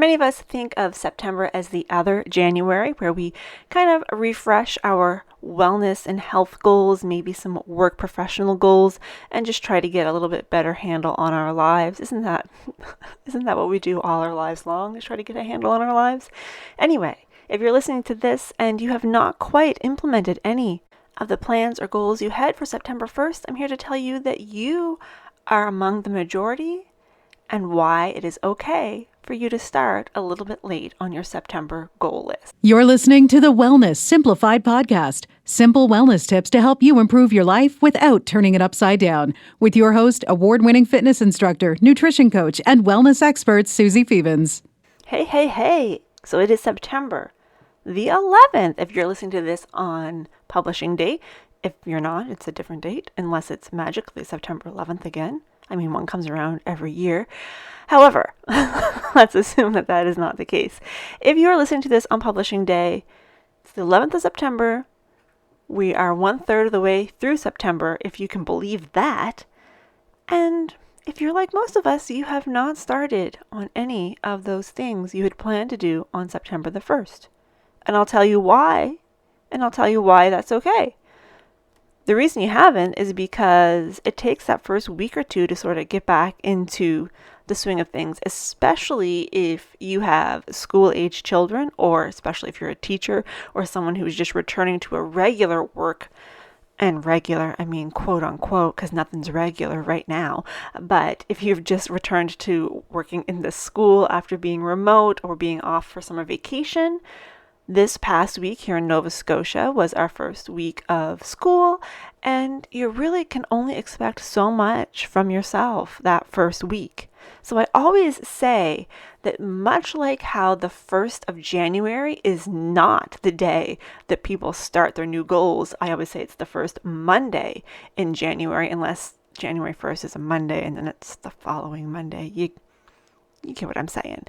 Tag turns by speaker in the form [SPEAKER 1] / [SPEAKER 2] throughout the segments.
[SPEAKER 1] Many of us think of September as the other January, where we kind of refresh our wellness and health goals, maybe some work professional goals, and just try to get a little bit better handle on our lives. Isn't that what we do all our lives long, is try to get a handle on our lives? Anyway, if you're listening to this and you have not quite implemented any of the plans or goals you had for September 1st, I'm here to tell you that you are among the majority and why it is okay for you to start a little bit late on your September goal list.
[SPEAKER 2] You're listening to the Wellness Simplified podcast. Simple wellness tips to help you improve your life without turning it upside down. With your host, award-winning fitness instructor, nutrition coach, and wellness expert, Susie Phoebens.
[SPEAKER 1] Hey. So it is September the 11th if you're listening to this on publishing day. If you're not, it's a different date, unless it's magically September 11th again. I mean, one comes around every year. However, let's assume that that is not the case. If you are listening to this on publishing day, it's the 11th of September. We are 1/3 of the way through September, if you can believe that. And if you're like most of us, you have not started on any of those things you had planned to do on September the 1st. And I'll tell you why, and I'll tell you why that's okay. The reason you haven't is because it takes that first week or two to sort of get back into the swing of things, especially if you have school-age children, or especially if you're a teacher or someone who's just returning to a regular work. And regular, I mean, quote unquote, because nothing's regular right now. But if you've just returned to working in the school after being remote or being off for summer vacation, this past week here in Nova Scotia was our first week of school, and you really can only expect so much from yourself that first week. So I always say that much like how the 1st of January is not the day that people start their new goals, I always say it's the first Monday in January, unless January 1st is a Monday and then it's the following Monday. You get what I'm saying.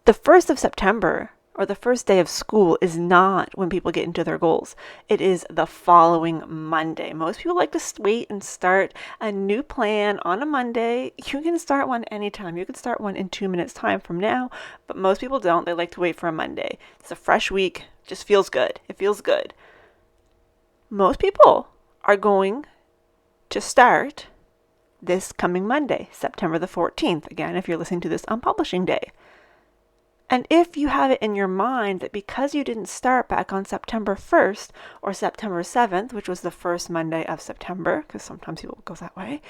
[SPEAKER 1] The 1st of September, or the first day of school, is not when people get into their goals. It is the following Monday. Most people like to wait and start a new plan on a Monday. You can start one anytime. You can start one in 2 minutes time from now, but most people don't. They like to wait for a Monday. It's a fresh week. Just feels good. It feels good. Most people are going to start this coming Monday, September the 14th. Again, if you're listening to this on publishing day. And if you have it in your mind that because you didn't start back on September 1st or September 7th, which was the first Monday of September, because sometimes people go that way,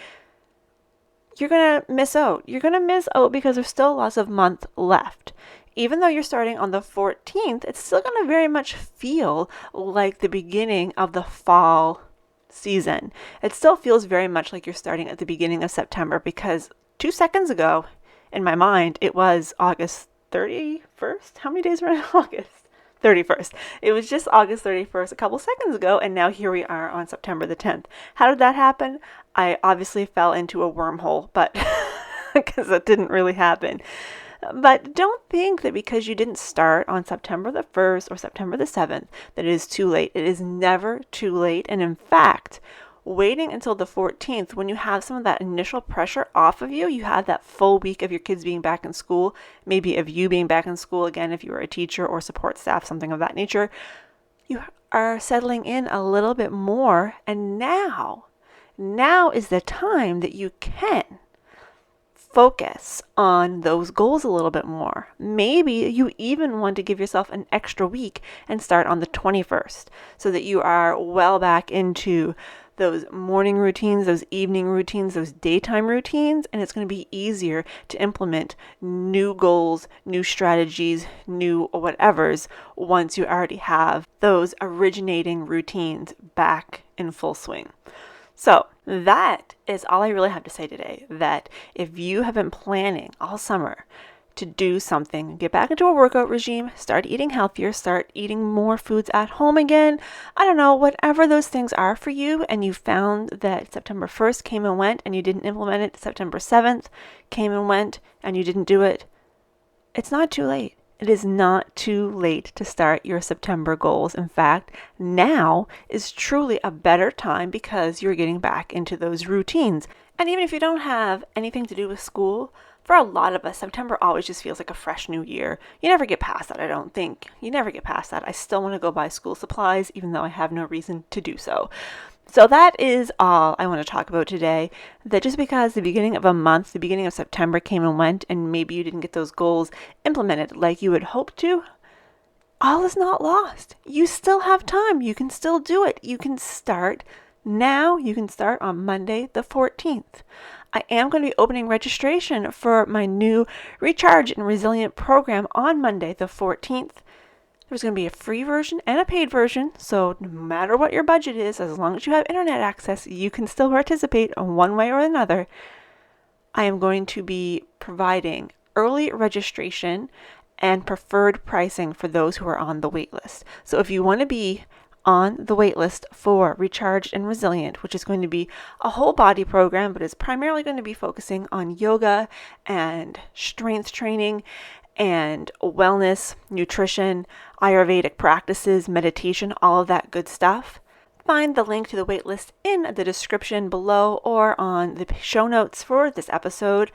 [SPEAKER 1] you're going to miss out. You're going to miss out because there's still lots of month left. Even though you're starting on the 14th, it's still going to very much feel like the beginning of the fall season. It still feels very much like you're starting at the beginning of September, because 2 seconds ago, in my mind, it was August 31st? How many days are in August? 31st. It was just August 31st a couple seconds ago, and now here we are on September the 10th. How did that happen? I obviously fell into a wormhole, but because that didn't really happen. But don't think that because you didn't start on September the 1st or September the 7th that it is too late. It is never too late. And in fact, waiting until the 14th, when you have some of that initial pressure off of you, you have that full week of your kids being back in school, maybe of you being back in school again if you were a teacher or support staff, something of that nature, you are settling in a little bit more. And now is the time that you can focus on those goals a little bit more. Maybe you even want to give yourself an extra week and start on the 21st so that you are well back into those morning routines, those evening routines, those daytime routines, and it's going to be easier to implement new goals, new strategies, new whatevers once you already have those originating routines back in full swing. So that is all I really have to say today, that if you have been planning all summer to do something, get back into a workout regime, start eating healthier, start eating more foods at home again, I don't know, whatever those things are for you, and you found that September 1st came and went and you didn't implement it, September 7th came and went and you didn't do it, it's not too late. It is not too late to start your September goals. In fact, now is truly a better time because you're getting back into those routines. And even if you don't have anything to do with school For a lot of us, September always just feels like a fresh new year. You never get past that, I don't think. You never get past that. I still want to go buy school supplies, even though I have no reason to do so. So that is all I want to talk about today. That just because the beginning of a month, the beginning of September came and went, and maybe you didn't get those goals implemented like you had hoped to, all is not lost. You still have time. You can still do it. You can start now. You can start on Monday the 14th. I am going to be opening registration for my new Recharge and Resilient program on Monday the 14th. There's going to be a free version and a paid version, so no matter what your budget is, as long as you have internet access, you can still participate one way or another. I am going to be providing early registration and preferred pricing for those who are on the wait list. So if you want to be on the waitlist for Recharged and Resilient, which is going to be a whole body program, but is primarily going to be focusing on yoga and strength training and wellness, nutrition, Ayurvedic practices, meditation, all of that good stuff. Find the link to the waitlist in the description below or on the show notes for this episode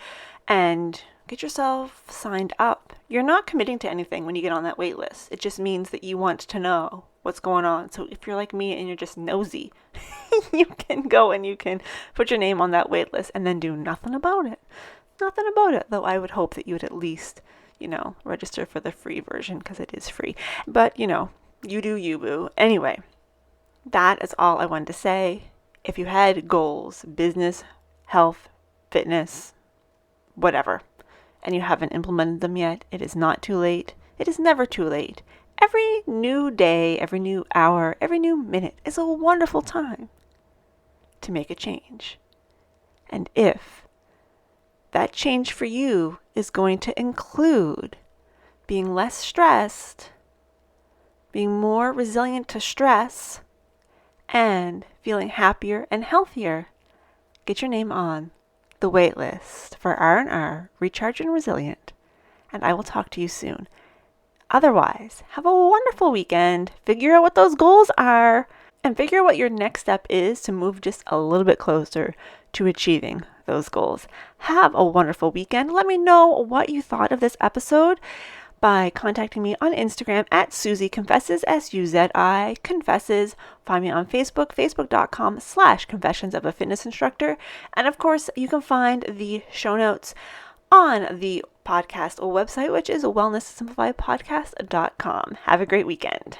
[SPEAKER 1] and get yourself signed up. You're not committing to anything when you get on that wait list. It just means that you want to know what's going on. So if you're like me and you're just nosy, you can go and you can put your name on that wait list and then do nothing about it. Nothing about it. Though I would hope that you would at least, register for the free version because it is free. But, you do you, boo. Anyway, that is all I wanted to say. If you had goals, business, health, fitness, whatever, and you haven't implemented them yet, it is not too late. It is never too late. Every new day, every new hour, every new minute is a wonderful time to make a change. And if that change for you is going to include being less stressed, being more resilient to stress, and feeling happier and healthier, get your name on the wait list for R&R, Recharge and Resilient, and I will talk to you soon. Otherwise, have a wonderful weekend. Figure out what those goals are and figure out what your next step is to move just a little bit closer to achieving those goals. Have a wonderful weekend. Let me know what you thought of this episode by contacting me on Instagram at Susie Confesses, SUZI Confesses. Find me on Facebook, facebook.com/Confessions of a Fitness Instructor. And of course, you can find the show notes on the podcast website, which is wellnesssimplifiedpodcast.com. Have a great weekend.